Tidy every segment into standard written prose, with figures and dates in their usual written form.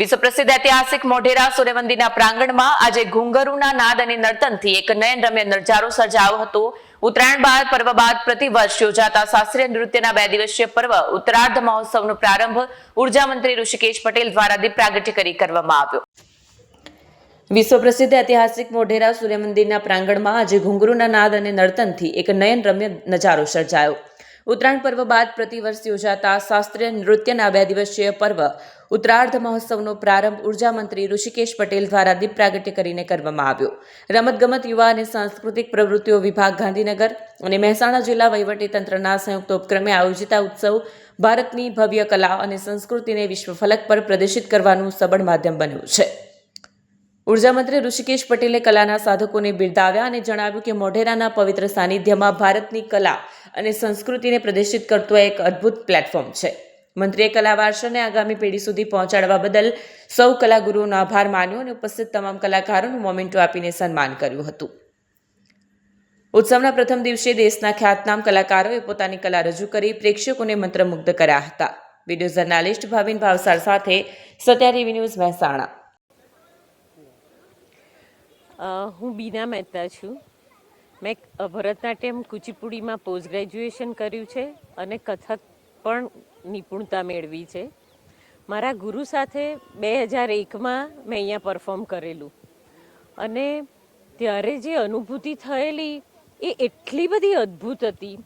વિશ્વ પ્રસિદ્ધ ઐતિહાસિક મોઢેરા સૂર્ય મંદિરના પ્રાંગણમાં આજે ઘુંઘરુના નાદ અને નર્તનથી એક નયનરમ્ય નજારો સર્જાયો હતો. ઉત્તરાયણ પર્વ બાદ પ્રતિવર્ષ યોજાતા શાસ્ત્રીય નૃત્યના 2 દિવસીય પર્વ ઉત્તરાર્ધ મહોત્સવનો પ્રારંભ ઉર્જા મંત્રી ઋષિકેશ પટેલ દ્વારા દીપ પ્રાગટ્ય કરી કરવામાં આવ્યો. વિશ્વ પ્રસિદ્ધ ઐતિહાસિક મોઢેરા સૂર્ય મંદિરના પ્રાંગણમાં આજે ઘુંઘરુના નાદ અને નર્તનથી એક નયનરમ્ય નજારો સર્જાયો. ઉત્તરાયણ પર્વ બાદ પ્રતિવર્ષ યોજાતા શાસ્ત્રીય નૃત્યના 2 દિવસીય પર્વ ઉત્તરાર્ધ મહોત્સવનો પ્રારંભ ઉર્જા મંત્રી ઋષિકેશ પટેલ દ્વારા દીપ પ્રાગટ્ય કરીને કરવામાં આવ્યો. રમતગમત, યુવા અને સાંસ્કૃતિક પ્રવૃત્તિઓ વિભાગ ગાંધીનગર અને મહેસાણા જિલ્લા વહીવટીતંત્રના સંયુક્ત ઉપક્રમે આયોજિત આ ઉત્સવ ભારતની ભવ્ય કલા અને સંસ્કૃતિને વિશ્વ ફલક પર પ્રદર્શિત કરવાનું સબળ માધ્યમ બન્યું છે. ઉર્જા મંત્રી ઋષિકેશ પટેલે કલાના સાધકોને બિરદાવ્યા અને જણાવ્યું કે મોઢેરાના પવિત્ર સાનિધ્યમાં ભારતની કલા અને સંસ્કૃતિને પ્રદર્શિત કરતો એક અદ્ભુત પ્લેટફોર્મ છે. મંત્રીએ કલા વારસાને આગામી પેઢી સુધી પહોંચાડવા બદલ સૌ કલાગુરુઓનો આભાર માન્યો અને ઉપસ્થિત તમામ કલાકારોનું મોમેન્ટો આપીને સન્માન કર્યું હતું. ઉત્સવના પ્રથમ દિવસે દેશના ખ્યાતનામ કલાકારોએ પોતાની કલા રજૂ કરી પ્રેક્ષકોને મંત્રમુગ્ધ કર્યા હતા. વિડીયો જર્નાલિસ્ટ ભાવિન ભાવસાર સાથે સત્યા ટીવી ન્યૂઝ મહેસાણા. હું બીના મહેતા છું. મેં ભરતનાટ્યમ કુચીપુડીમાં પોસ્ટ ગ્રેજ્યુએશન કર્યું છે અને કથક પણ નિપુણતા મેળવી છે. મારા ગુરુ સાથે 2001માં મેં અહીંયા પરફોર્મ કરેલું અને ત્યારે જે અનુભૂતિ થયેલી એ એટલી બધી અદ્ભુત હતી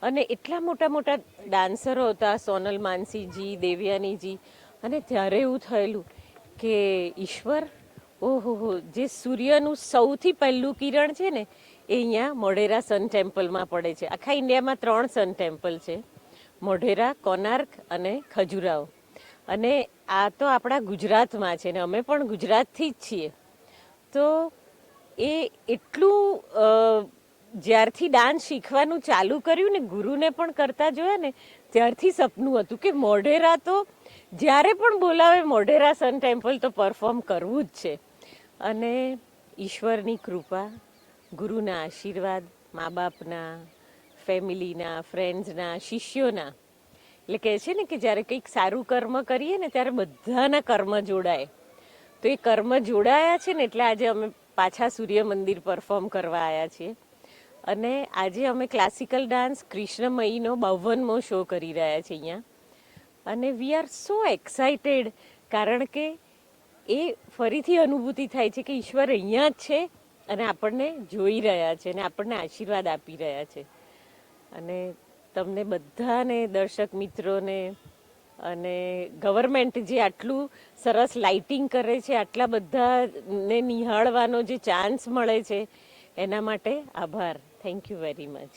અને એટલા મોટા મોટા ડાન્સરો હતા, સોનલ માનસીજી, દેવયાનીજી, અને ત્યારે એવું થયેલું કે ઈશ્વર, ઓહો, જે સૂર્યનું સૌથી પહેલું કિરણ છે ને એ અહીંયા મોઢેરા સન ટેમ્પલમાં પડે છે. આખા ઇન્ડિયામાં 3 સન ટેમ્પલ છે, મોઢેરા, કોનાર્ક અને ખજુરાહો. અને આ તો આપણા ગુજરાતમાં છે ને અમે પણ ગુજરાતથી જ છીએ. તો એ એટલું જ્યારથી ડાન્સ શીખવાનું ચાલુ કર્યું ને, ગુરુને પણ કરતા જોયા ને, ત્યારથી સપનું હતું કે મોઢેરા તો જ્યારે પણ બોલાવે મોઢેરા સન ટેમ્પલ તો પરફોર્મ કરવું જ છે. અને ઈશ્વરની કૃપા, ગુરુના આશીર્વાદ, મા બાપના, ફેમિલીના, ફ્રેન્ડ્સના, શિષ્યોના, એટલે કહે છે ને કે જ્યારે કંઈક સારું કર્મ કરીએ ને ત્યારે બધાના કર્મ જોડાય. તો એ કર્મ જોડાયા છે ને એટલે આજે અમે પાછા સૂર્ય મંદિર પરફોર્મ કરવા આવ્યા છીએ. અને આજે અમે ક્લાસિકલ ડાન્સ કૃષ્ણમયીનો 52મો શો કરી રહ્યા છીએ અહીંયા. અને વી આર સો એક્સાઇટેડ, કારણ કે એ ફરીથી અનુભૂતિ થાય છે કે ઈશ્વર અહીંયા જ છે અને આપણને જોઈ રહ્યા છે અને આપણને આશીર્વાદ આપી રહ્યા છે. અને તમને બધાને, દર્શક મિત્રોને અને ગવર્મેન્ટ જે આટલું સરસ લાઇટિંગ કરે છે, આટલા બધાને નિહાળવાનો જે ચાન્સ મળે છે, એના માટે આભાર. Thank you very much.